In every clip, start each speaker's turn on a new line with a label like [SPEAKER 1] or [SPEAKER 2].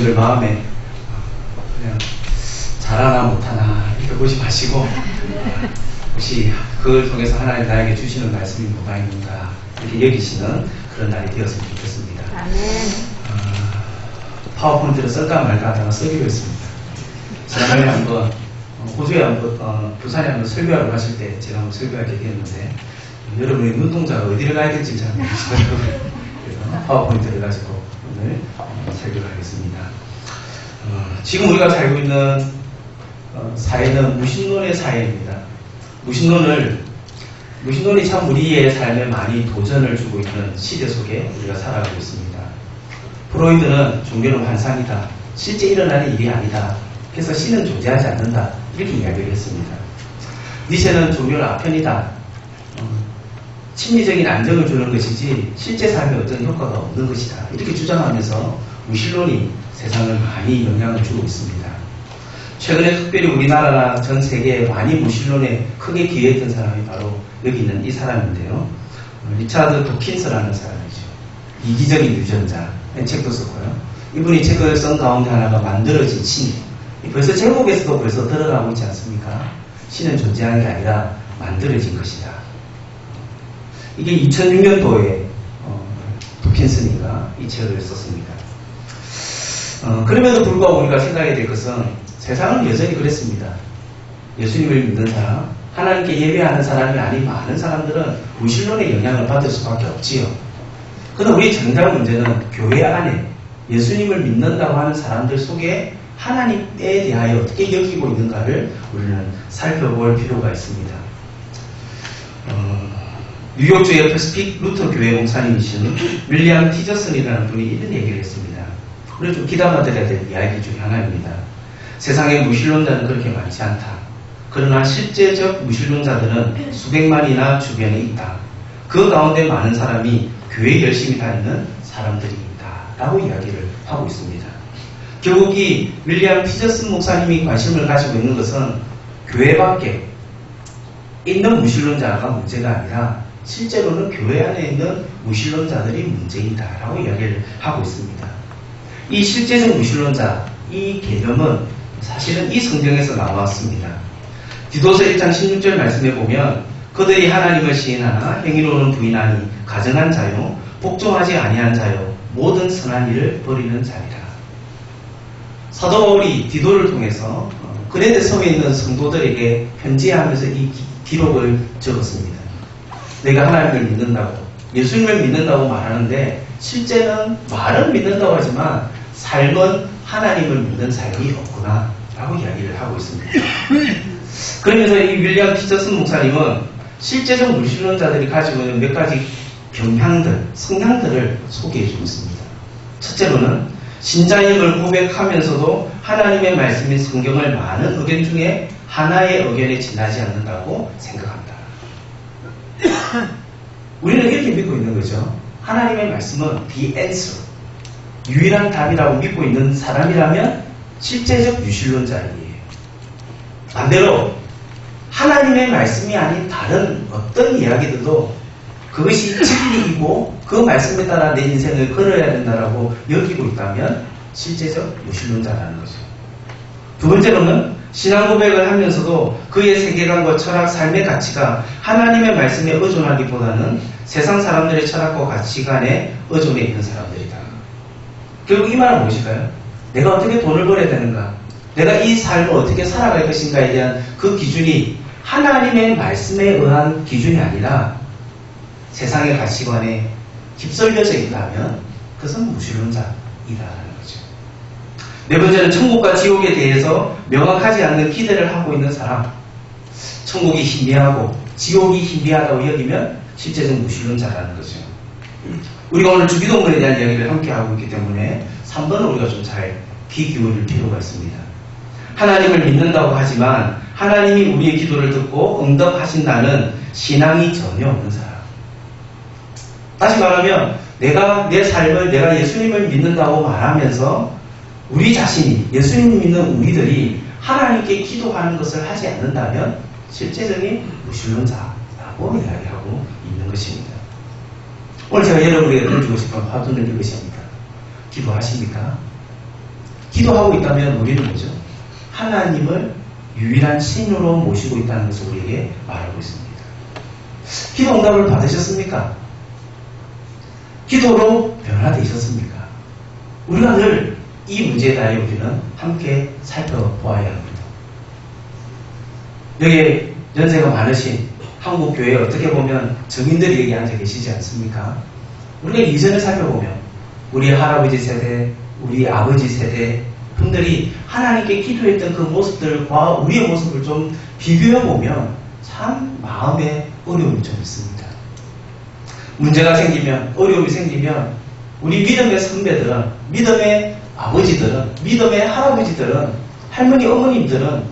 [SPEAKER 1] 늘 마음에 그냥 잘하나 못하나 이렇게 보지 마시고 혹시 그걸 통해서 하나님 나에게 주시는 말씀이 뭐가 있는가 이렇게 여기시는 그런 날이 되었으면 좋겠습니다.
[SPEAKER 2] 아멘.
[SPEAKER 1] 파워포인트를 쓸까 말까 하다가 쓰기로 했습니다. 지난번에 한번 호주에 한번 부산에 한번 설교하러 가실 때 제가 한번 설교하게 되었는데 여러분의 눈동자가 어디를 가야 될지 잘 모르시더라고요. 그래서 파워포인트를 가지고 오늘 설교를 하겠습니다. 지금 우리가 살고 있는 사회는 무신론의 사회입니다. 무신론이 참 우리의 삶에 많이 도전을 주고 있는 시대 속에 우리가 살아가고 있습니다. 프로이드는 종교는 환상이다. 실제 일어나는 일이 아니다. 그래서 신은 존재하지 않는다. 이렇게 이야기를 했습니다. 니체는 종교는 아편이다. 심리적인 안정을 주는 것이지 실제 삶에 어떤 효과가 없는 것이다. 이렇게 주장하면서 무신론이 세상을 많이 영향을 주고 있습니다. 최근에 특별히 우리나라나 전 세계에 많이 무신론에 크게 기여했던 사람이 바로 여기 있는 이 사람인데요. 리차드 도킨스라는 사람이죠. 이기적인 유전자. 책도 썼고요. 이분이 책을 쓴 가운데 하나가 만들어진 신. 벌써 제목에서도 벌써 들어가고 있지 않습니까? 신은 존재하는 게 아니라 만들어진 것이다. 이게 2006년도에 도킨스니가 이 책을 썼습니다. 그럼에도 불구하고 우리가 생각해야 될 것은 세상은 여전히 그랬습니다. 예수님을 믿는 사람, 하나님께 예배하는 사람이 아닌 많은 사람들은 무신론의 영향을 받을 수밖에 없지요. 그러나 우리 정작 문제는 교회 안에 예수님을 믿는다고 하는 사람들 속에 하나님에 대하여 어떻게 여기고 있는가를 우리는 살펴볼 필요가 있습니다. 뉴욕주의 패시픽 루터 교회 목사님이신 윌리엄 티저슨이라는 분이 이런 얘기를 했습니다. 우리 좀 귀담아들어야 될 이야기 중에 하나입니다. 세상에 무신론자는 그렇게 많지 않다. 그러나 실제적 무신론자들은 수백만이나 주변에 있다. 그 가운데 많은 사람이 교회에 열심히 다니는 사람들이 있다. 라고 이야기를 하고 있습니다. 결국 이 윌리엄 티저슨 목사님이 관심을 가지고 있는 것은 교회 밖에 있는 무신론자가 문제가 아니라 실제로는 교회 안에 있는 무신론자들이 문제이다. 라고 이야기를 하고 있습니다. 이 실제적 무신론자, 이 개념은 사실은 이 성경에서 나왔습니다. 디도서 1장 16절 말씀에 보면 그들이 하나님을 시인하나 행위로는 부인하니 가증한 자요 복종하지 아니한 자요 모든 선한 일을 버리는 자니라. 사도 바울이 디도를 통해서 그레데 섬에 있는 성도들에게 편지하면서 이 기록을 적었습니다. 내가 하나님을 믿는다고 예수님을 믿는다고 말하는데 실제는 말은 믿는다고 하지만 삶은 하나님을 믿는 삶이 없구나 라고 이야기를 하고 있습니다. 그러면서 이 윌리엄 티저슨 목사님은 실제적 무신론자들이 가지고 있는 몇 가지 경향들, 성향들을 소개해주고 있습니다. 첫째로는 신자임을 고백하면서도 하나님의 말씀인 성경을 많은 의견 중에 하나의 의견에 지나지 않는다고 생각한다. 우리는 이렇게 믿고 있는 거죠. 하나님의 말씀은 the answer, 유일한 답이라고 믿고 있는 사람이라면 실제적 유신론자이에요. 반대로 하나님의 말씀이 아닌 다른 어떤 이야기들도 그것이 진리이고 그 말씀에 따라 내 인생을 걸어야 된다라고 여기고 있다면 실제적 무신론자라는 거죠. 두 번째로는 신앙 고백을 하면서도 그의 세계관과 철학, 삶의 가치가 하나님의 말씀에 의존하기보다는 세상 사람들의 철학과 가치관에 의존해 있는 사람들이다. 결국 이 말은 무엇일까요? 내가 어떻게 돈을 벌어야 되는가? 내가 이 삶을 어떻게 살아갈 것인가에 대한 그 기준이 하나님의 말씀에 의한 기준이 아니라 세상의 가치관에 휩쓸려져 있다면 그것은 무신론자이다라는 거죠. 네 번째는 천국과 지옥에 대해서 명확하지 않는 기대를 하고 있는 사람. 천국이 희미하고 지옥이 희미하다고 여기면 실제적 무신론자라는 거죠. 우리가 오늘 주기도문에 대한 이야기를 함께 하고 있기 때문에 3번은 우리가 좀 잘 귀 기울일 필요가 있습니다. 하나님을 믿는다고 하지만 하나님이 우리의 기도를 듣고 응답하신다는 신앙이 전혀 없는 사람. 다시 말하면 내 삶을 내가 예수님을 믿는다고 말하면서 우리 자신이 예수님 믿는 우리들이 하나님께 기도하는 것을 하지 않는다면 실제적인 무신론자라고 이야기하고 있는 것입니다. 오늘 제가 여러분에게 던지고 싶은 화두는 이것입니다. 기도하십니까? 기도하고 있다면 우리는 뭐죠? 하나님을 유일한 신으로 모시고 있다는 것을 우리에게 말하고 있습니다. 기도 응답을 받으셨습니까? 기도로 변화되셨습니까? 우리가 늘 이 문제에 대하여 우리는 함께 살펴보아야 합니다. 여기 연세가 많으신 한국 교회에 어떻게 보면 정인들이 여기 앉아 계시지 않습니까? 우리가 이전을 살펴보면 우리 할아버지 세대, 우리 아버지 세대 분들이 하나님께 기도했던 그 모습들과 우리의 모습을 좀 비교해보면 참 마음에 어려움이 좀 있습니다. 문제가 생기면, 어려움이 생기면 우리 믿음의 선배들은, 믿음의 아버지들은, 믿음의 할아버지들은, 할머니, 어머님들은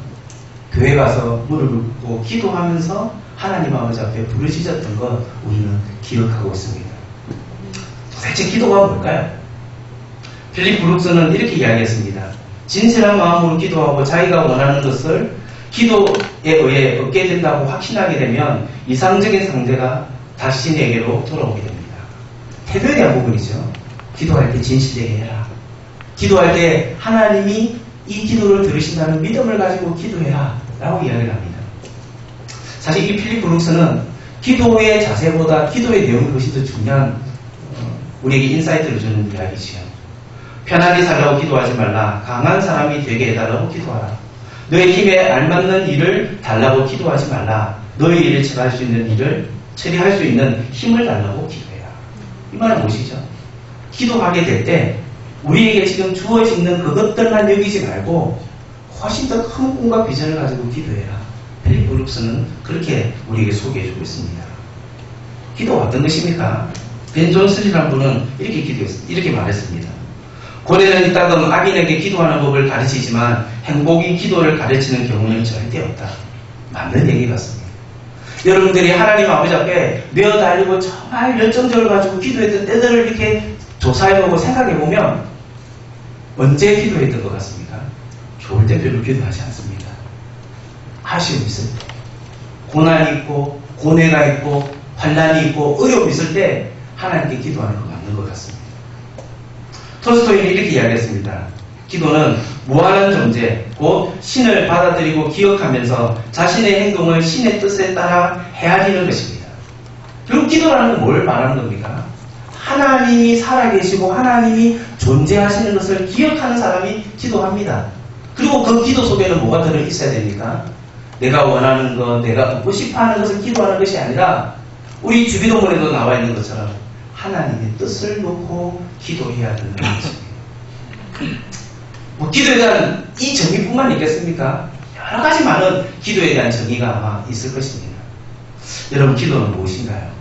[SPEAKER 1] 교회 가서 무릎을 꿇고 기도하면서 하나님 아버지 앞에 부르짖었던 것 우리는 기억하고 있습니다. 도대체 기도가 뭘까요? 필립 브룩스는 이렇게 이야기했습니다. 진실한 마음으로 기도하고 자기가 원하는 것을 기도에 의해 얻게 된다고 확신하게 되면 이상적인 상대가 자신에게로 돌아오게 됩니다. 태도에 대한 부분이죠. 기도할 때 진실되게 해라. 기도할 때 하나님이 이 기도를 들으신다는 믿음을 가지고 기도해라 라고 이야기를 합니다. 사실 이 필립 브룩스는 기도의 자세보다 기도의 내용이 훨씬 더 중요한 우리에게 인사이트를 주는 이야기지요. 편하게 살라고 기도하지 말라. 강한 사람이 되게 해달라고 기도하라. 너의 힘에 알맞는 일을 달라고 기도하지 말라. 너의 일을 처리할 수 있는 일을 처리할 수 있는 힘을 달라고 기도해라. 이 말은 무엇이죠? 기도하게 될 때 우리에게 지금 주어지는 그것들만 여기지 말고 훨씬 더 큰 꿈과 비전을 가지고 기도해라. 필립 브룩스는 그렇게 우리에게 소개해주고 있습니다. 기도가 어떤 것입니까? 벤 존슨이라는 분은 이렇게 말했습니다. 고뇌는 있다던 악인에게 기도하는 법을 가르치지만 행복이 기도를 가르치는 경우는 절대 없다. 맞는 얘기 같습니다. 여러분들이 하나님 아버지 앞에 메어 달리고 정말 열정적으로 가지고 기도했던 때들을 이렇게 조사해보고 생각해보면 언제 기도했던 것 같습니까? 좋을 때 별로 기도하지 않습니다. 아쉬움이 있을 때, 고난이 있고 고뇌가 있고 환난이 있고 어려움이 있을 때 하나님께 기도하는 거 맞는 것 같습니다. 톨스토이는 이렇게 이야기했습니다. 기도는 무한한 존재, 곧 신을 받아들이고 기억하면서 자신의 행동을 신의 뜻에 따라 헤아리는 것입니다. 결국 기도라는 건 뭘 말하는 겁니까? 하나님이 살아계시고 하나님이 존재하시는 것을 기억하는 사람이 기도합니다. 그리고 그 기도 속에는 뭐가 들어있어야 됩니까? 내가 원하는 것, 내가 얻고 싶어하는 것을 기도하는 것이 아니라 우리 주기도문에도 나와 있는 것처럼 하나님의 뜻을 놓고 기도해야 된다는 것입니다. 기도에 대한 이 정의뿐만 있겠습니까? 여러 가지 많은 기도에 대한 정의가 아마 있을 것입니다. 여러분, 기도는 무엇인가요?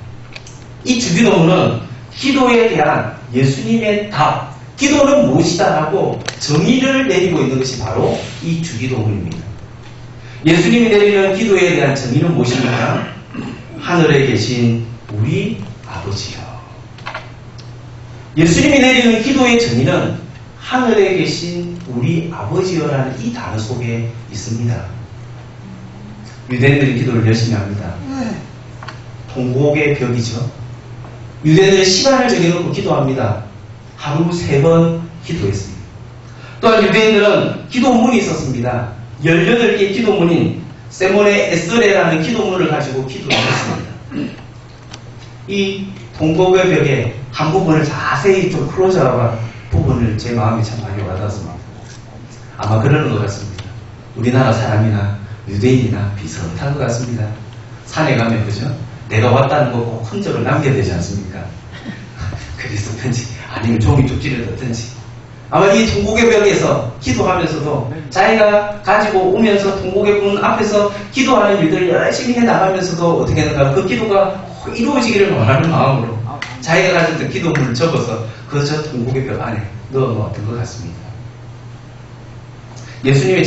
[SPEAKER 1] 이 주기도문은 기도에 대한 예수님의 답, 기도는 무엇이다라고 정의를 내리고 있는 것이 바로 이 주기도문입니다. 예수님이 내리는 기도에 대한 정의는 무엇입니까? 하늘에 계신 우리 아버지요. 예수님이 내리는 기도의 정의는 하늘에 계신 우리 아버지여라는 이 단어 속에 있습니다. 유대인들이 기도를 열심히 합니다. 통곡의 벽이죠. 유대인들은 시간을 정해놓고 기도합니다. 하루 3번 기도했습니다. 또한 유대인들은 기도문이 있었습니다. 18개의 기도문인 세모네 에스레라는 기도문을 가지고 기도를 했습니다. 이 통곡의 벽의 한 부분을 자세히 좀 클로즈업한 부분을 제 마음이 참 많이 와닿았습니다. 아마 그러는 것 같습니다. 우리나라 사람이나 유대인이나 비슷한 것 같습니다. 산에 가면 그죠? 내가 왔다는 거 꼭 흔적을 남겨야 되지 않습니까? 글이 썼든지 아니면 종이 쪽지를 넣든지 아마 이 통곡의 벽에서 기도하면서도 자기가 가지고 오면서 통곡의 문 앞에서 기도하는 일들을 열심히 해나가면서도 어떻게 하는가 그 기도가 이루어지기를 원하는 마음으로 자기가 가졌던 기도문을 적어서 저 통곡의 벽 안에 넣어놓았던 것 같습니다. 예수님의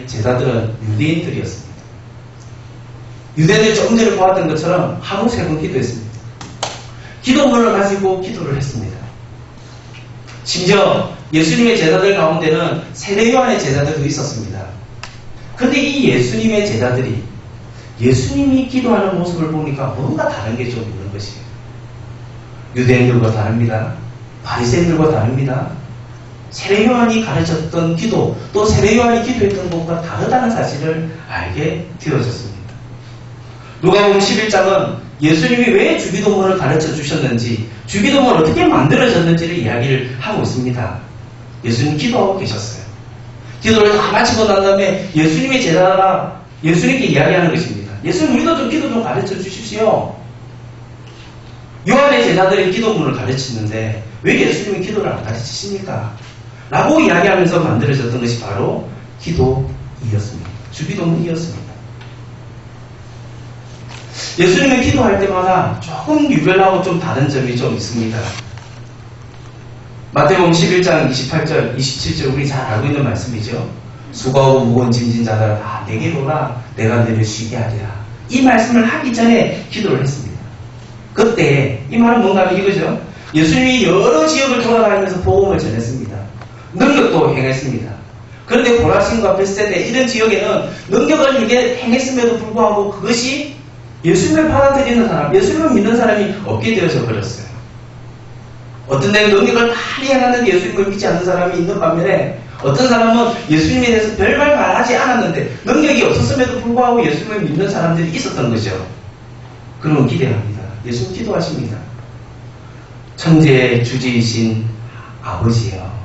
[SPEAKER 1] 제자들은 유대인들이었습니다. 유대인들이 조금 전에 보았던 것처럼 하루 3번 기도했습니다. 기도문을 가지고 기도를 했습니다. 심지어 예수님의 제자들 가운데는 세례 요한의 제자들도 있었습니다. 그런데 이 예수님의 제자들이 예수님이 기도하는 모습을 보니까 뭔가 다른 게 좀 있는 것이에요. 유대인들과 다릅니다. 바리새인들과 다릅니다. 세례 요한이 가르쳤던 기도, 또 세례 요한이 기도했던 것과 다르다는 사실을 알게 되어졌습니다. 누가복음 11장은 예수님이 왜 주기도문을 가르쳐 주셨는지, 주기도문을 어떻게 만들어졌는지를 이야기를 하고 있습니다. 예수님 기도하고 계셨어요. 기도를 다 마치고 난 다음에 예수님의 제자가 예수님께 이야기하는 것입니다. 예수님, 우리도 좀 기도 좀 가르쳐 주십시오. 요한의 제자들이 기도문을 가르치는데 왜 예수님이 기도를 안 가르치십니까? 라고 이야기하면서 만들어졌던 것이 바로 기도이었습니다. 주기도문이었습니다. 예수님이 기도할 때마다 조금 유별나고 좀 다른 점이 좀 있습니다. 마태복음 11장 28절, 27절 우리 잘 알고 있는 말씀이죠. 수고하고 무거운 짐진 자들아 다 내게로 오라, 내가 너를 쉬게 하리라. 이 말씀을 하기 전에 기도를 했습니다. 그때 이 말은 뭔가 하면 이거죠. 예수님이 여러 지역을 돌아다니면서 복음을 전했습니다. 능력도 행했습니다. 그런데 고라신과 벳세대 이런 지역에는 능력을 이렇게 행했음에도 불구하고 그것이 예수님을 받아들이는 사람, 예수님을 믿는 사람이 없게 되어져 버렸어요. 어떤 데는 능력을 많이 행하는데 예수님을 믿지 않는 사람이 있는 반면에 어떤 사람은 예수님에 대해서 별말 말하지 않았는데 능력이 없었음에도 불구하고 예수님을 믿는 사람들이 있었던 거죠. 그러면 기대합니다. 예수님 기도하십니다. 천지의 주지이신 아버지여,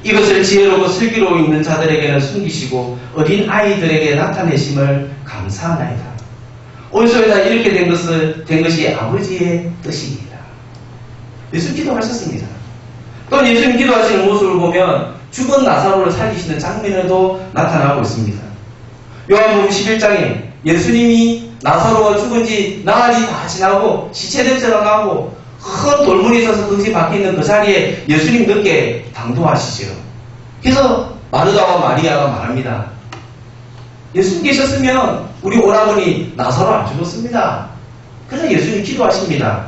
[SPEAKER 1] 이것을 지혜롭고 슬기로워 있는 자들에게는 숨기시고 어린 아이들에게 나타내심을 감사하나이다. 올소에다 이렇게 된 것이 아버지의 뜻입니다. 예수님 기도하셨습니다. 또 예수님 기도하시는 모습을 보면 죽은 나사로를 살리시는 장면에도 나타나고 있습니다. 요한복음 11장에 예수님이 나사로가 죽은 지 나흘이 다 지나고 시체 냄새가 나고 큰 돌문이 있어서 그것이 박혀있는 그 자리에 예수님 늦게 당도하시죠. 그래서 마르다와 마리아가 말합니다. 예수님 계셨으면 우리 오라버니 나사로 안 죽었습니다. 그래서 예수님 기도하십니다.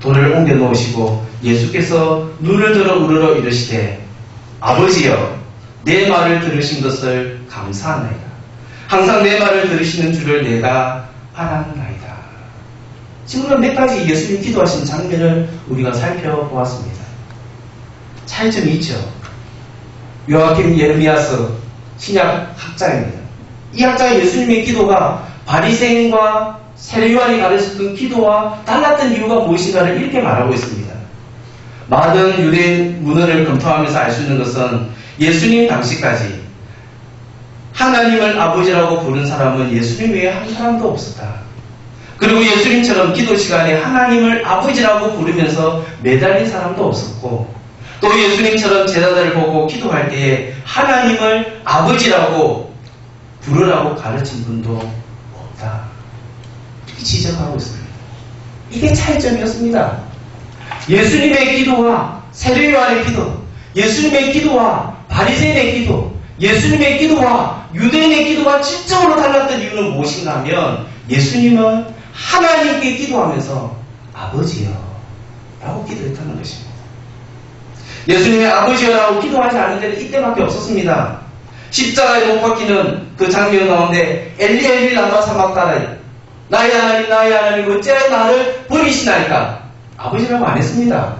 [SPEAKER 1] 돌을 옮겨 놓으시고 예수께서 눈을 들어 우러러 이르시되 아버지여, 내 말을 들으신 것을 감사하나이다. 항상 내 말을 들으시는 줄을 내가 알았나이다. 지금은 몇 가지 예수님 기도하신 장면을 우리가 살펴보았습니다. 차이점이 있죠. 요아kim 예레미야서 신약 학자입니다. 이 학자의 예수님의 기도가 바리새인과 세례 요한이 가르쳤던 기도와 달랐던 이유가 무엇인가를 이렇게 말하고 있습니다. 많은 유대인 문헌을 검토하면서 알 수 있는 것은 예수님 당시까지 하나님을 아버지라고 부른 사람은 예수님 외에 한 사람도 없었다. 그리고 예수님처럼 기도 시간에 하나님을 아버지라고 부르면서 매달린 사람도 없었고, 또 예수님처럼 제자들을 보고 기도할 때에 하나님을 아버지라고 부르라고 가르친 분도 없다. 이렇게 지적하고 있습니다. 이게 차이점이었습니다. 예수님의 기도와 세례 요한의 기도, 예수님의 기도와 바리새인의 기도, 예수님의 기도와 유대인의 기도가 질적으로 달랐던 이유는 무엇인가 하면 예수님은 하나님께 기도하면서 아버지여 라고 기도했다는 것입니다. 예수님이 아버지여라고 기도하지 않을 때는 이때밖에 없었습니다. 십자가에 못 박히는 그 장면 가운데 엘리 엘리 라마 사막다라이, 나의 하나님 나의 하나님 어찌하여 나를 버리시나이까, 아버지라고 안 했습니다.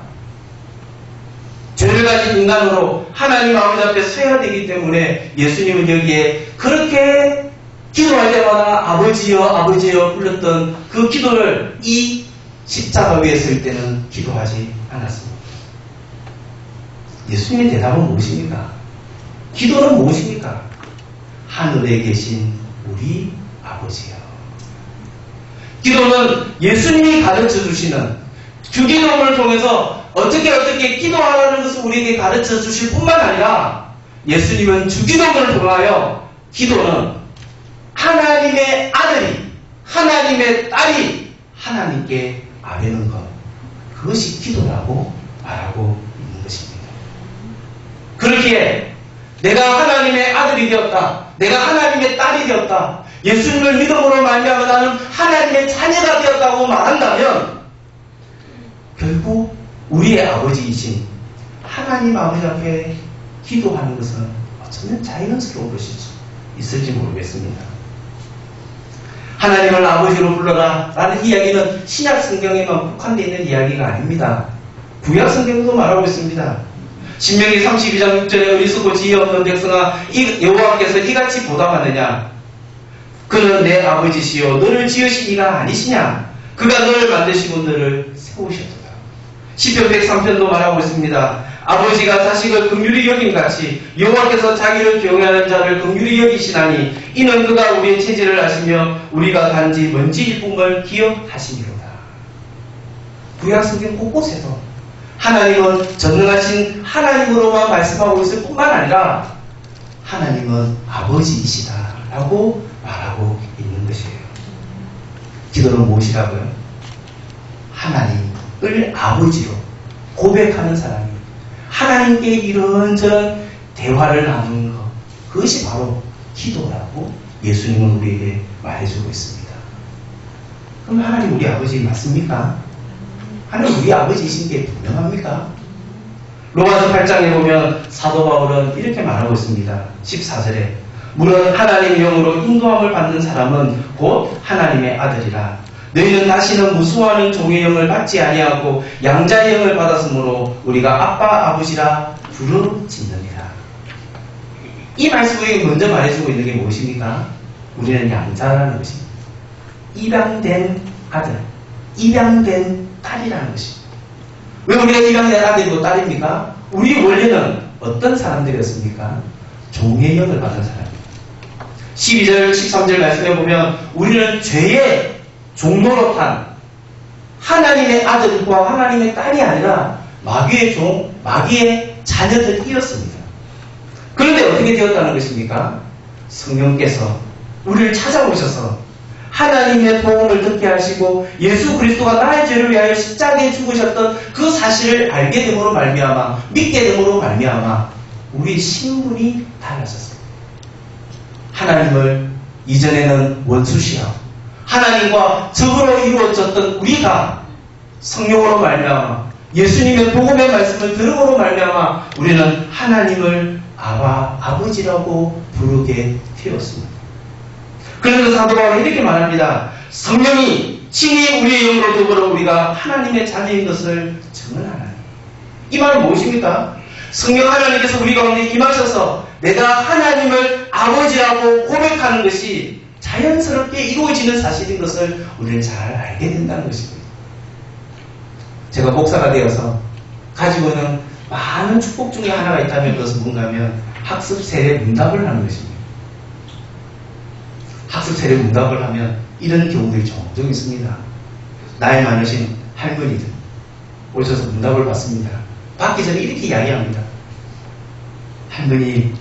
[SPEAKER 1] 죄를 가진 인간으로 하나님 아버지 앞에 서야 되기 때문에 예수님은 여기에 그렇게 기도할 때마다 아버지여 아버지여 불렀던 그 기도를 이 십자가 위에 설 때는 기도하지 않았습니다. 예수님의 대답은 무엇입니까? 기도는 무엇입니까? 하늘에 계신 우리 아버지여. 기도는 예수님이 가르쳐 주시는 주기도문을 통해서 어떻게 기도하라는 것을 우리에게 가르쳐 주실 뿐만 아니라 예수님은 주기도문을 통하여 기도는 하나님의 아들이, 하나님의 딸이 하나님께 아뢰는 것, 그것이 기도라고 말하고 있는 것입니다. 그렇기에 내가 하나님의 아들이 되었다, 내가 하나님의 딸이 되었다, 예수님을 믿음으로 말미암아 나는 하나님의 자녀가 되었다고 말한다면 결국 우리의 아버지이신 하나님 아버지 앞에 기도하는 것은 어쩌면 자연스러운 것일 수 있을지 모르겠습니다. 하나님을 아버지로 불러라 라는 이야기는 신약 성경에만 국한되어 있는 이야기가 아닙니다. 구약 성경도 말하고 있습니다. 신명기 32장 6절에 어리석고 지혜 없는 백성아 여호와께서 이같이 보답하느냐 그는 내 아버지시요 너를 지으신 이가 아니시냐 그가 너를 만드시고 너를 세우셨도다. 시편 103편도 말하고 있습니다. 아버지가 자식을 긍휼히 여김같이 여호와께서 자기를 경외하는 자를 긍휼히 여기시나니 이는 그가 우리의 체질을 아시며 우리가 단지 먼지일 뿐을 기억하시니로다. 구약성경 곳곳에서 하나님은 전능하신 하나님으로만 말씀하고 있을 뿐만 아니라 하나님은 아버지이시다라고 말하고 있는 것이에요. 기도는 무엇이라고요? 하나님을 아버지로 고백하는 사람이 하나님께 이런저런 대화를 나누는 것, 그것이 바로 기도라고 예수님은 우리에게 말해주고 있습니다. 그럼 하나님 우리 아버지 맞습니까? 하나님 우리 아버지이신 게 분명합니까? 로마서 8장에 보면 사도 바울은 이렇게 말하고 있습니다. 14절에 물론 하나님의 영으로 인도함을 받는 사람은 곧 하나님의 아들이라. 너희는 다시는 무수하는 종의 영을 받지 아니하고 양자의 영을 받았으므로 우리가 아빠 아버지라 부르짖느니라. 이 말씀이 먼저 말해주고 있는 게 무엇입니까? 우리는 양자라는 것입니다. 입양된 아들, 입양된 딸이라는 것입니다. 왜 우리가 입양된 아들이고 딸입니까? 우리 원래는 어떤 사람들이었습니까? 종의 영을 받은 사람입니다. 12절, 13절 말씀해 보면 우리는 죄의 종노릇한 하나님의 아들과 하나님의 딸이 아니라 마귀의 종, 마귀의 자녀들이었습니다. 그런데 어떻게 되었다는 것입니까? 성령께서 우리를 찾아오셔서 하나님의 복음을 듣게 하시고 예수 그리스도가 나의 죄를 위하여 십자가에 죽으셨던 그 사실을 알게 됨으로 말미암아 믿게 됨으로 말미암아 우리 신분이 달라졌습니다. 하나님을 이전에는 원수시하고 하나님과 적으로 이루어졌던 우리가 성령으로 말미암아 예수님의 복음의 말씀을 들음으로 말미암아 우리는 하나님을 아버지라고 부르게 되었습니다. 그래서 사도 바울은 이렇게 말합니다. 성령이 친히 우리의 영으로 더불어 우리가 하나님의 자녀인 것을 증언하나니. 이 말은 무엇입니까? 성령 하나님께서 우리 가운데 임하셔서 내가 하나님을 아버지라고 고백하는 것이 자연스럽게 이루어지는 사실인 것을 우리는 잘 알게 된다는 것입니다. 제가 목사가 되어서 가지고 있는 많은 축복 중에 하나가 있다면 그것은 뭔가 하면 학습 세례 문답을 하는 것입니다. 학습 세례 문답을 하면 이런 경우들이 종종 있습니다. 나이 많으신 할머니들 오셔서 문답을 받습니다. 받기 전에 이렇게 이야기합니다. 할머니,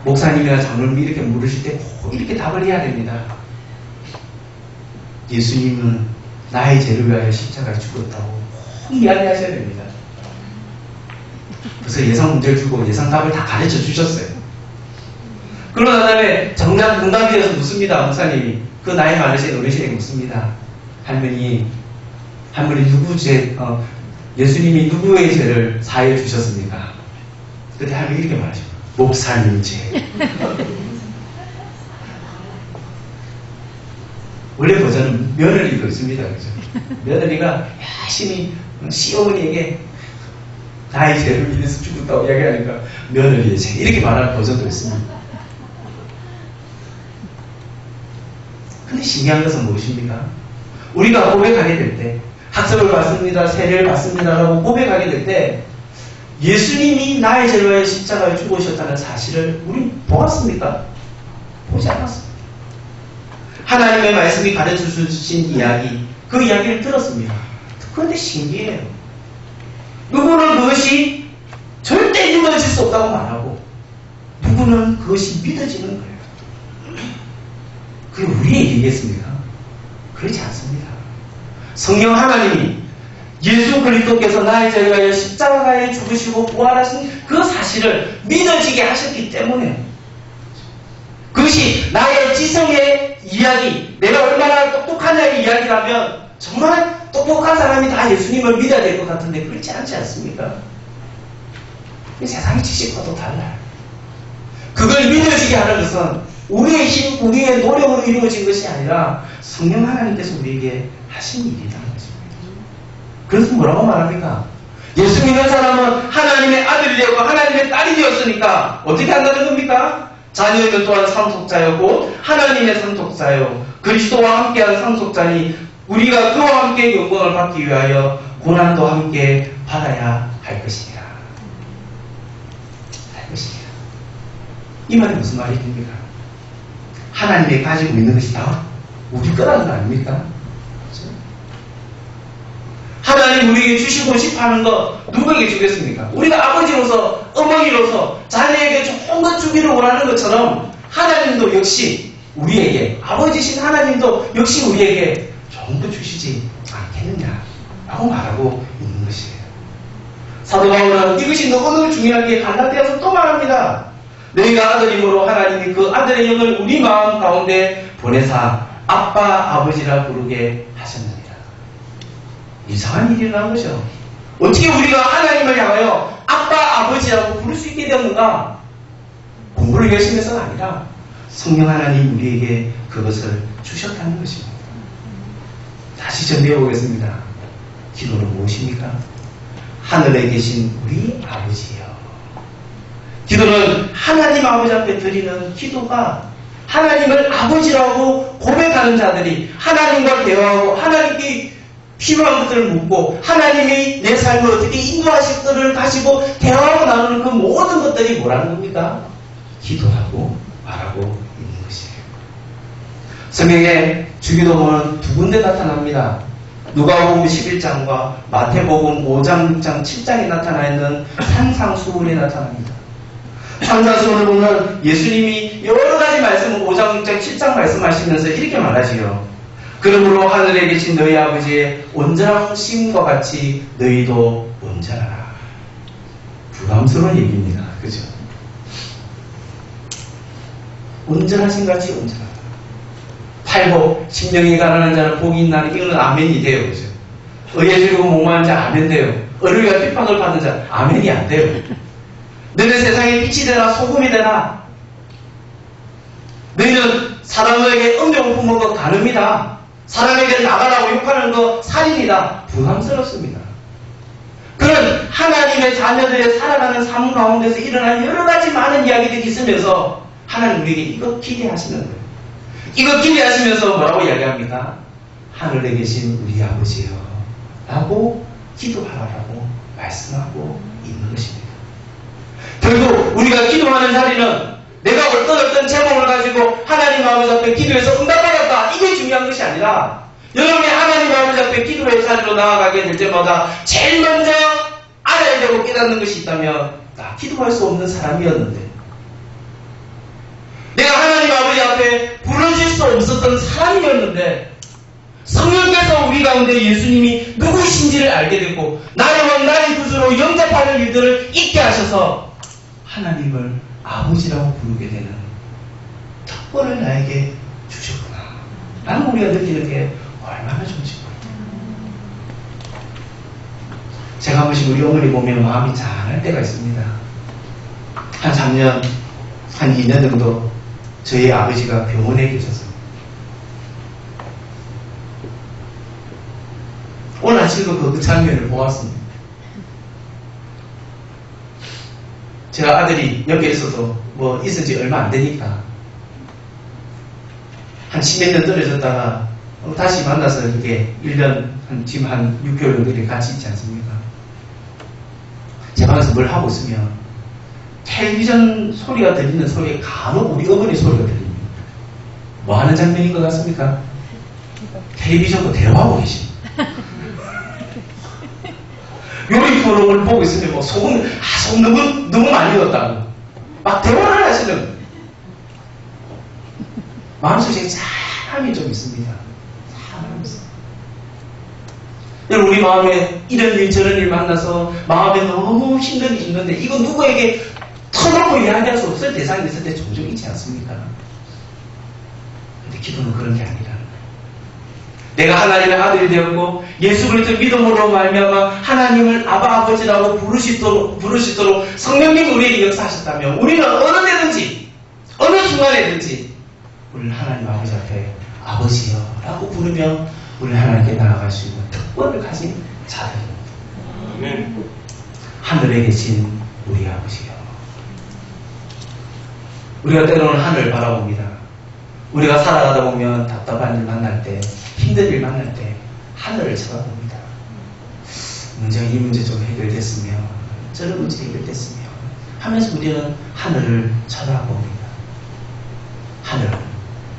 [SPEAKER 1] 목사님이나 장로님이 이렇게 물으실 때 꼭 이렇게 답을 해야 됩니다. 예수님은 나의 죄를 위하여 십자가에 죽었다고 꼭 이야기하셔야 됩니다. 그래서 예상 문제를 주고 예상 답을 다 가르쳐 주셨어요. 그러고 난 다음에 정답 문답이어서 묻습니다. 목사님이 그 나이 많으신 어르신에게 묻습니다. 할머니 누구 죄 예수님이 누구의 죄를 사해 주셨습니까? 그때 할머니 이렇게 말하죠. 목사님 죄. 원래 버전은 며느리도 있습니다. 그죠? 며느리가 열심히 시어머니에게 나의 죄를 위해서 죽었다고 이야기하니까 며느리의 죄. 이렇게 말하는 버전도 있습니다. 근데 신기한 것은 무엇입니까? 우리가 고백하게 될 때, 학습을 받습니다, 세례를 받습니다라고 고백하게 될 때, 예수님이 나의 죄를 위하여 십자가에 죽으셨다는 사실을 우린 보았습니까? 보지 않았습니다. 하나님의 말씀이 가르쳐 주신 이야기, 그 이야기를 들었습니다. 그런데 신기해요. 누구는 그것이 절대 믿어질 수 없다고 말하고, 누구는 그것이 믿어지는 거예요. 그게 우리의 얘기겠습니까? 그렇지 않습니다. 성령 하나님이 예수 그리스도께서 나의 죄를 위하여 십자가에 죽으시고 부활하신 그 사실을 믿어지게 하셨기 때문에 그것이 나의 지성의 이야기, 내가 얼마나 똑똑하냐의 이야기라면 정말 똑똑한 사람이 다 예수님을 믿어야 될 것 같은데 그렇지 않지 않습니까? 세상의 지식과도 달라요. 그걸 믿어지게 하는 것은 우리의 힘, 우리의 노력으로 이루어진 것이 아니라 성령 하나님께서 우리에게 하신 일이라는 것입니다. 그래서 뭐라고 말합니까? 예수 믿는 사람은 하나님의 아들이 되었고 하나님의 딸이 되었으니까 어떻게 한다는 겁니까? 자녀이면 또한 상속자요 곧 하나님의 상속자요 그리스도와 함께한 상속자니 우리가 그와 함께 영광을 받기 위하여 고난도 함께 받아야 할 것이니라. 할 것이니라. 이 말이 무슨 말입니까? 하나님이 가지고 있는 것이 다 우리 거라는 거 아닙니까? 하나님 우리에게 주시고 싶어하는 거 누구에게 주겠습니까? 우리가 아버지로서 어머니로서 자녀에게 좋은 것 주기를 원하는 것처럼 하나님도 역시 우리에게 아버지신 하나님도 역시 우리에게 좋은 것 주시지 않겠느냐라고 말하고 있는 것이에요. 사도 바울은 이것이 너무너무 중요하게 갈라디아서 또 말합니다. 너희가 아들임으로 하나님이 그 아들의 영을 우리 마음 가운데 보내사 아빠 아버지라 부르게 하셨느니라. 이상한 일이 일어난 거죠. 어떻게 우리가 하나님을 향하여 아빠 아버지라고 부를 수 있게 되었는가? 공부를 열심히 해서가 아니라 성령 하나님 우리에게 그것을 주셨다는 것입니다. 다시 정리해 보겠습니다. 기도는 무엇입니까? 하늘에 계신 우리 아버지요. 기도는 하나님 아버지 앞에 드리는 기도가 하나님을 아버지라고 고백하는 자들이 하나님과 대화하고 하나님께 필요한 것들을 묻고 하나님이 내 삶을 어떻게 인도하실 것을 가지고 대화하고 나누는 그 모든 것들이 뭐라는 겁니까? 기도하고 말하고 있는 것이에요. 성경에 주기도문은 두 군데 나타납니다. 누가복음 11장과 마태복음 5장, 6장, 7장에 나타나 있는 산상수훈에 나타납니다. 산상수훈을 보면 예수님이 여러 가지 말씀을 5장, 6장, 7장 말씀하시면서 이렇게 말하지요. 그러므로 하늘에 계신 너희 아버지의 온전하심과 같이 너희도 온전하라. 부담스러운 얘기입니다. 그죠? 온전하신 같이 온전하라. 팔복, 심령이 가난한 자는 복이 있나니 이거는 아멘이 돼요. 그죠? 의에 줄이고 목마른 자 아멘 돼요. 어려움과 핍박을 받는 자 아멘이 안 돼요. 너는 세상에 빛이 되나 소금이 되나 너희는 사람에게 음욕을 품은 거 가늠이다. 사람에게 나가라고 욕하는 거 살인이다. 부담스럽습니다. 그런 하나님의 자녀들의 살아가는 삶 가운데서 일어난 여러 가지 많은 이야기들이 있으면서 하나님 우리에게 이거 기대하시는 거예요. 이거 기대하시면서 뭐라고 이야기합니까? 하늘에 계신 우리 아버지여 라고 기도하라고 말씀하고 있는 것입니다. 결국 우리가 기도하는 자리는 내가 어떤 제목을 가지고 하나님 아버지 앞에 기도해서 응답받았다. 이게 중요한 것이 아니라 여러분이 하나님 아버지 앞에 기도의 자리로 나아가게 될 때마다 제일 먼저 알아야 되고 깨닫는 것이 있다면 나 기도할 수 없는 사람이었는데 내가 하나님 아버지 앞에 부르실 수 없었던 사람이었는데 성령께서 우리 가운데 예수님이 누구신지를 알게 되고 나의 왕 나의 구주로 영접하는 일들을 잊게 하셔서 하나님을 아버지라고 부르게 되는 특권을 나에게 주셨구나 라는 우리가 느끼는 게 얼마나 좋은지 제가 한 번씩 우리 어머니 보면 마음이 잔할 때가 있습니다. 한 3년 한 2년 정도 저희 아버지가 병원에 계셔서 오늘 아침도 그 장면을 보았습니다. 제가 아들이 옆에 있어서 뭐 있은 지 얼마 안 되니까 한 10몇 년 떨어졌다가 다시 만나서 이렇게 1년 지금 한 6개월 정도 이렇게 같이 있지 않습니까? 제 방에서 뭘 하고 있으면 텔레비전 소리가 들리는 소리에 간혹 우리 어머니 소리가 들립니다. 뭐 하는 장면인 것 같습니까? 텔레비전과 대화하고 계십니다. 요리 프로그램을 보고 있으면 뭐 소금 너무 많이 넣었다고 막 대화를 하시는 거예요. 마음속에 사람이 좀 있습니다. 사람이 있습니다. 우리 마음에 이런 일 저런 일 만나서 마음에 너무 힘든 일이 있는데 이거 누구에게 터놓고 이야기할 수 없을 대상이 있을 때 종종 있지 않습니까? 근데 기도는 그런 게 아니라 내가 하나님의 아들이 되었고 예수 그리스도 믿음으로 말미암아 하나님을 아버지라고 부르시도록 성령님이 우리에게 역사하셨다면 우리는 어느 데든지 어느 순간에든지 우리는 하나님 아버지 앞에 아버지여 라고 부르며 우리 하나님께 나아갈 수 있는 특권을 가진 자들입니다. 하늘에 계신 우리 아버지요. 우리가 때로는 하늘을 바라봅니다. 우리가 살아가다 보면 답답한 일 만날 때, 힘든 일 만날 때 하늘을 쳐다봅니다. 이 문제 좀 해결됐으면, 저런 문제 해결됐으면 하면서 우리는 하늘을 쳐다봅니다.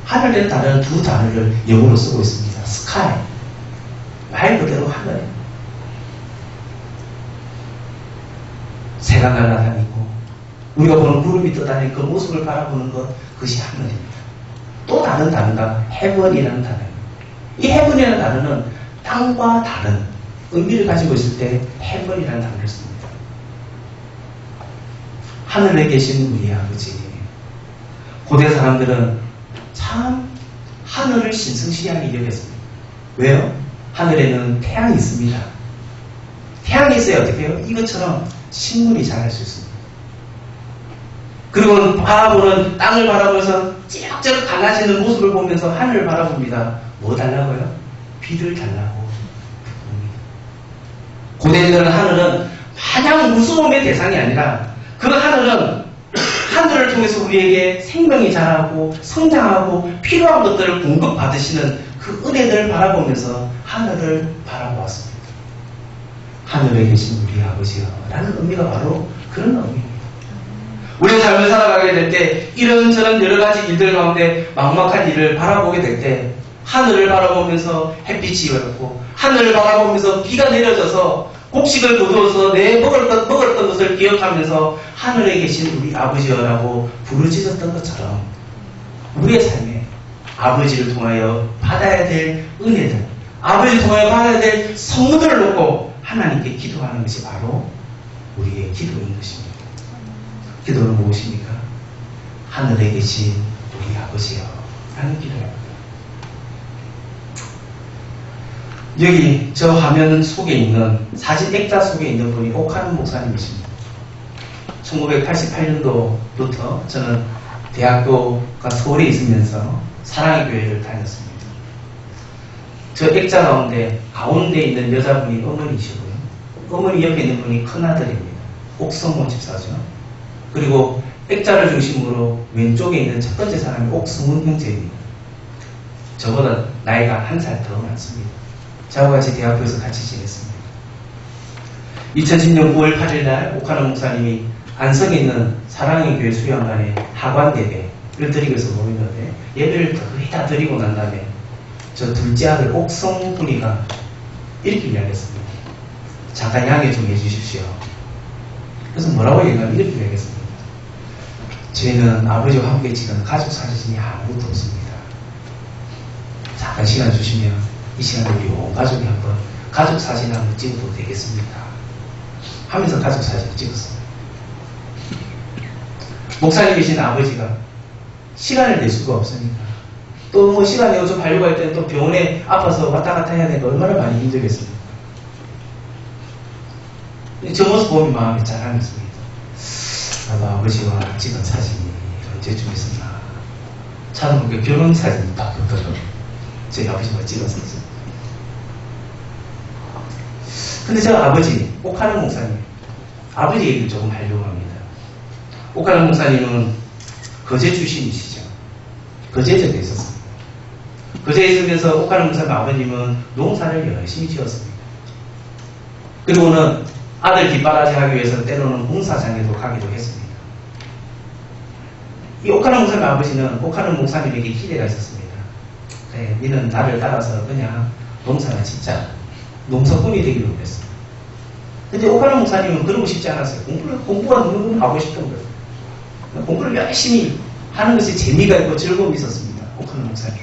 [SPEAKER 1] 하늘에는 다른 두 단어를 영어로 쓰고 있습니다. sky, 말 그대로 하늘. 새가 날아다니고 우리가 보는 구름이 떠다니는 그 모습을 바라보는 것, 그것이 하늘입니다. 또 다른 단어가 heaven이라는 단어입니다. 이 heaven이라는 단어는 땅과 다른 의미를 가지고 있을 때 heaven이라는 단어를 씁니다. 하늘에 계신 우리 아버지. 고대 사람들은 참 하늘을 신성시하게 여겼습니다. 왜요? 하늘에는 태양이 있습니다. 태양이 있어야 어떻게 해요? 이것처럼 식물이 자랄 수 있습니다. 그리고 바라보는 땅을 바라보면서 찌럭찌럭 갈라지는 모습을 보면서 하늘을 바라봅니다. 뭐 달라고요? 비를 달라고 봅니다. 고대인들은 하늘은 마냥 무서움의 대상이 아니라 그 하늘을 통해서 우리에게 생명이 자라고 성장하고 필요한 것들을 공급받으시는 그 은혜들을 바라보면서 하늘을 바라보았습니다. 하늘에 계신 우리 아버지여 라는 의미가 바로 그런 의미입니다. 우리의 삶을 살아가게 될 때 이런저런 여러 가지 일들 가운데 막막한 일을 바라보게 될 때 하늘을 바라보면서 햇빛이 열었고 하늘을 바라보면서 비가 내려져서 곡식을 거두어서 내 먹었던 것을 기억하면서 하늘에 계신 우리 아버지여라고 부르짖었던 것처럼 우리의 삶에 아버지를 통하여 받아야 될 은혜들, 아버지를 통하여 받아야 될 선물들을 놓고 하나님께 기도하는 것이 바로 우리의 기도인 것입니다. 기도는 무엇입니까? 하늘에 계신 우리 아버지여 라는 기도입니다. 여기 저 화면 속에 있는 사진 액자 속에 있는 분이 옥하는 목사님이십니다. 1988년도부터 저는 대학교가 서울에 있으면서 사랑의 교회를 다녔습니다. 저 액자 가운데 있는 여자분이 어머니시고요. 어머니 옆에 있는 분이 큰아들입니다. 옥성모 집사죠. 그리고 액자를 중심으로 왼쪽에 있는 첫 번째 사람이 옥승훈 형제입니다. 저보다 나이가 한 살 더 많습니다. 저와 같이 대학교에서 같이 지냈습니다. 2010년 9월 8일 날 옥하는 목사님이 안성에 있는 사랑의 교회 수양관에 하관 예배를 드리기 위해서 모이는데 예배를 거의 다 드리고 난 다음에 저 둘째 아들 옥성훈이가 이렇게 이야기했습니다. 잠깐 양해 좀 해주십시오. 그래서 뭐라고 얘기하면 이렇게 이야기했습니다. 저희는 아버지와 함께 찍은 가족 사진이 아무것도 없습니다. 잠깐 시간 주시면 이 시간에 우리 온 가족이 한번 가족 사진 한번 찍어도 되겠습니까? 하면서 가족 사진을 찍었습니다. 목사님이신 아버지가 시간을 낼 수가 없으니까 또 뭐 시간 내고 좀 가려고 할 때는 또 병원에 아파서 왔다 갔다 해야 되니까 얼마나 많이 힘들겠습니까? 저 모습 보면 마음이 짠하겠습니다. 나도 아버지와 찍은 사진이 언제쯤 있었나. 찾아보니까 결혼 사진이 딱 없더라고요. 저희 아버지와 찍었었어요. 근데 저 아버지, 옥하는 목사님, 아버지 얘기를 조금 하려고 합니다. 옥하는 목사님은 거제 출신이시죠. 거제에 있었습니다. 거제에 있으면서 옥하는 목사님 아버님은 농사를 열심히 지었습니다. 그리고는 아들 뒷바라지 하기 위해서 때로는 공사장에도 가기도 했습니다. 이 옥하는 목사님 아버지는 옥하는 목사님에게 기대가 있었습니다. 그래, 니는 나를 따라서 그냥 농사를 짓자. 농사꾼이 되기로 했습니다. 근데 옥하는 목사님은 그러고 싶지 않았어요. 공부가 너무 하고 싶던 거예요. 공부를 열심히 하는 것이 재미가 있고 즐거움이 있었습니다. 옥하는 목사님.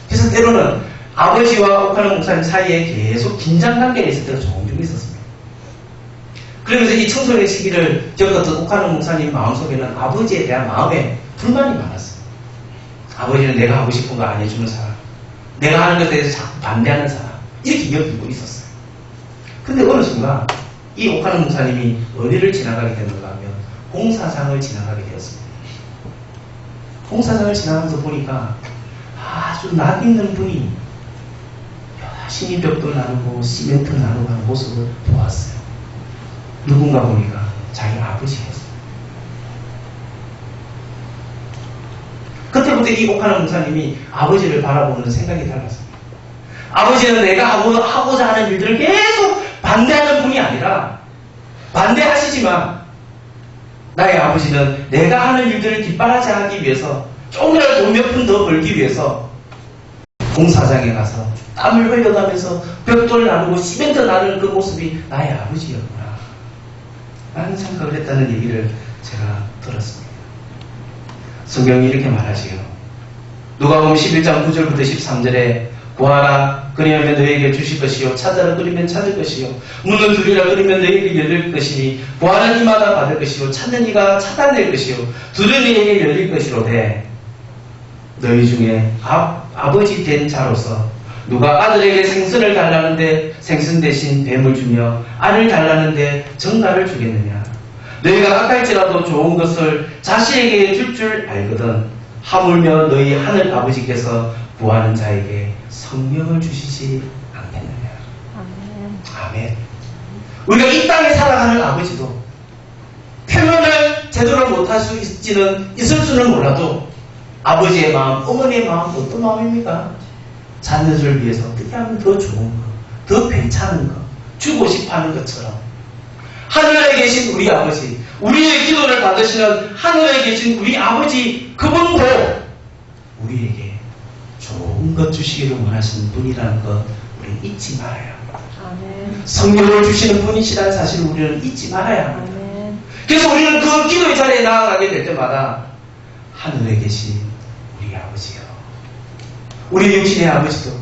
[SPEAKER 1] 그래서 때로는 아버지와 옥하는 목사님 사이에 계속 긴장관계가 있을 때가 종종 있었습니다. 그러면서 이 청소년 시기를 겪었던 옥하는 목사님 마음속에는 아버지에 대한 마음에 불만이 많았어요. 아버지는 내가 하고 싶은 거 안 해주는 사람, 내가 하는 것에 대해서 자꾸 반대하는 사람, 이렇게 여기고 있었어요. 근데 어느 순간 이 옥하는 목사님이 어디를 지나가게 되는가 하면 공사장을 지나가게 되었습니다. 공사장을 지나가면서 보니까 아주 낯익는 분이 열심히 벽돌 나르고 시멘트 나르고 하는 모습을 보았어요. 누군가 보니까 자기 아버지였어요. 그때부터 이 옥하나 목사님이 아버지를 바라보는 생각이 달랐습니다. 아버지는 내가 하고자 하는 일들을 계속 반대하는 분이 아니라 반대하시지만 나의 아버지는 내가 하는 일들을 뒷바라지 하기 위해서 조금이라도 돈 몇 푼 더 벌기 위해서 공사장에 가서 땀을 흘려가면서 벽돌 나누고 시멘트 나누는 그 모습이 나의 아버지였구나 라는 생각을 했다는 얘기를 제가 들었습니다. 성경이 이렇게 말하지요. 누가복음 11장 9절부터 13절에 구하라 그리하면 너에게 주실 것이요 찾아라 그리면 찾을 것이요 문을 두드리라 그리면 너에게 열릴 것이니 구하는 이마다 받을 것이요 찾는 이가 찾아낼 것이요 두드리는 이에게 열릴 것이로되 너희 중에 아버지 된 자로서 누가 아들에게 생선을 달라는데 생선 대신 뱀을 주며 알을 달라는데 정갈을 주겠느냐. 너희가 악할지라도 좋은 것을 자식에게 줄 줄 알거든 하물며 너희 하늘 아버지께서 구하는 자에게 성령을 주시지 않겠느냐. 아멘. 아멘. 우리가 이 땅에 살아가는 아버지도 표현을 제대로 못할 수 있을 수는 몰라도 아버지의 마음, 어머니의 마음 어떤 마음입니까? 자녀들을 위해서 어떻게 하면 더 좋은 거, 더 괜찮은 거, 주고 싶어하는 것처럼 하늘에 계신 우리 아버지, 우리의 기도를 받으시는 하늘에 계신 우리 아버지 그분도 우리에게 좋은 것 주시기를 원하시는 분이라는 것 우리는 잊지 말아야 합니다. 아멘. 성령을 주시는 분이시라는 사실을 우리는 잊지 말아야 합니다. 아멘. 그래서 우리는 그 기도의 자리에 나아가게 될 때마다 하늘에 계신 우리 아버지요. 우리 육신의 아버지도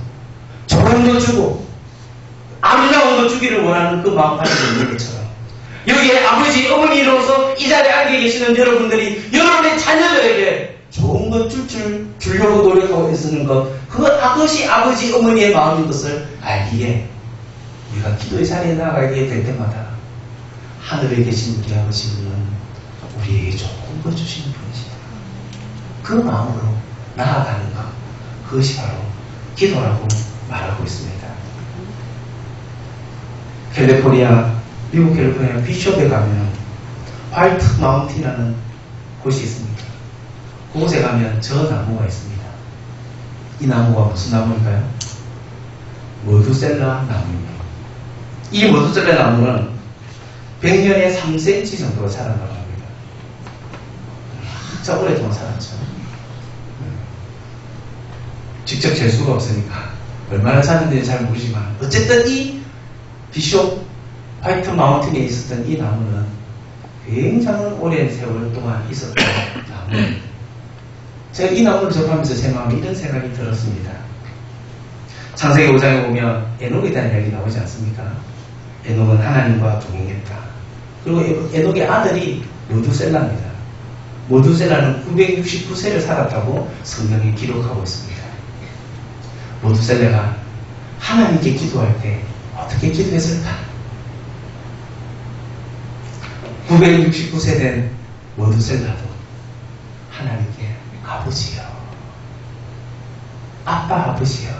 [SPEAKER 1] 좋은 거 주고 아름다운 거 주기를 원하는 그 마음 가지고 있는 것처럼 여기에 아버지, 어머니로서 이 자리에 앉아 계시는 여러분들이 여러분의 자녀들에게 좋은 것 주려고 노력하고 애쓰는 것 그것이 아버지, 어머니의 마음인 것을 알기에 우리가 기도의 자리에 나가게 될 때마다 하늘에 계신 우리 아버지는 우리에게 좋은 것 주시는 분이시다. 그 마음으로 나아가는 것 그것이 바로 기도라고 말하고 있습니다. 미국 캘리포니아 비숍에 가면 화이트 마운틴이라는 곳이 있습니다. 그곳에 가면 저 나무가 있습니다. 이 나무가 무슨 나무일까요? 머두셀라 나무입니다. 이 머두셀라 나무는 100년에 3cm 정도가 자란다고 합니다. 진짜 오랫동안 살았죠. 직접 잴 수가 없으니까 얼마나 자랐는지 잘 모르지만 어쨌든 이 비숍 화이트 마운틴에 있었던 이 나무는 굉장히 오랜 세월 동안 있었던 나무입니다. 제가 이 나무를 접하면서 제 마음에 이런 생각이 들었습니다. 창세기 5장에 보면 에녹에 대한 이야기 나오지 않습니까? 에녹은 하나님과 동행했다. 그리고 에녹의 아들이 모두셀라입니다. 모두셀라는 969세를 살았다고 성경이 기록하고 있습니다. 모두셀라가 하나님께 기도할 때 어떻게 기도했을까? 969세 된 모두셀라도 하나님께 아버지여, 아빠 아버지여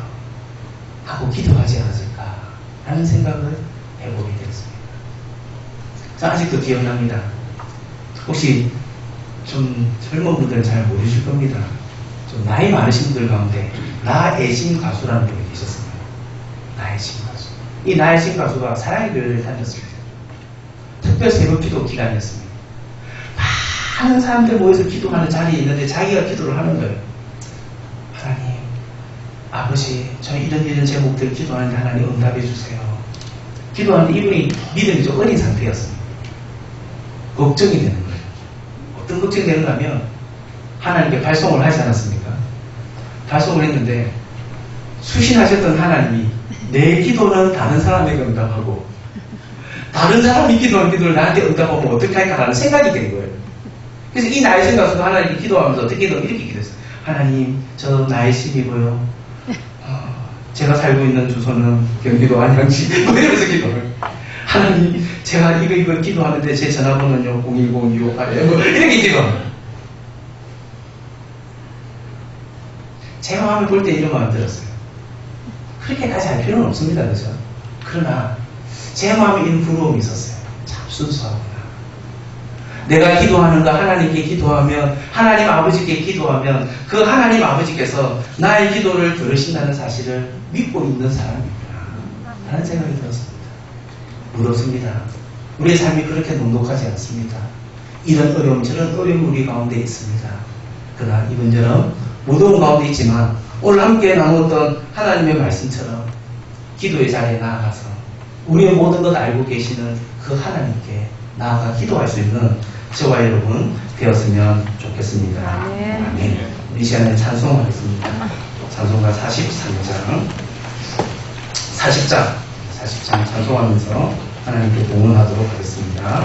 [SPEAKER 1] 하고 기도하지 않았을까 라는 생각을 해보게 되었습니다. 자, 아직도 기억납니다. 혹시 좀 젊은 분들은 잘 모르실 겁니다. 좀 나이 많으신 분들 가운데 나애신 가수라는 분이 계셨습니다. 나애신 가수. 이 나애신 가수가 사랑의 교회를 다녔습니다. 특별 새벽 기도 기간이었습니다. 많은 사람들 모여서 기도하는 자리에 있는데 자기가 기도를 하는 거예요. 하나님, 아버지, 저 이런 제목들 기도하는데 하나님 응답해 주세요. 기도하는데 이분이 믿음이 좀 어린 상태였습니다. 걱정이 되는 거예요. 어떤 걱정이 되는가 하면 하나님께 발송을 하지 않았습니까? 발송을 했는데 수신하셨던 하나님이 내 기도는 다른 사람에게 응답하고 다른 사람이 기도한 기도를 나한테 응답하면 어떡할까라는 생각이 된 거예요. 그래서 이 나이신 가수가 하나님께 기도하면서 어떻게 이렇게 기도했어요. 하나님, 저 나이신이고요. 제가 살고 있는 주소는 경기도 안양시 뭐 이러면서 기도를. 하나님, 제가 이거 기도하는데 제 전화번호는요 010-258 뭐 이렇게 기도합니다. 제 마음을 볼 때 이런 마음 들었어요. 그렇게까지 할 필요는 없습니다. 그죠? 그러나 제 마음에 이런 부러움이 있었어요. 참 순수하구나. 내가 기도하는 거 하나님께 기도하면, 하나님 아버지께 기도하면 그 하나님 아버지께서 나의 기도를 들으신다는 사실을 믿고 있는 사람이구나 라는 생각이 들었습니다. 무섭습니다. 우리의 삶이 그렇게 녹록하지 않습니다. 이런 어려움, 저런 어려움 우리 가운데 있습니다. 그러나 이런저런 무더운 가운데 있지만 오늘 함께 나눴던 하나님의 말씀처럼 기도의 자리에 나아가서 우리의 모든 것 알고 계시는 그 하나님께 나아가 기도할 수 있는 저와 여러분 되었으면 좋겠습니다. 아멘. 이 시간에 찬송하겠습니다. 찬송가 40장 찬송하면서 하나님께 봉헌하도록 하겠습니다.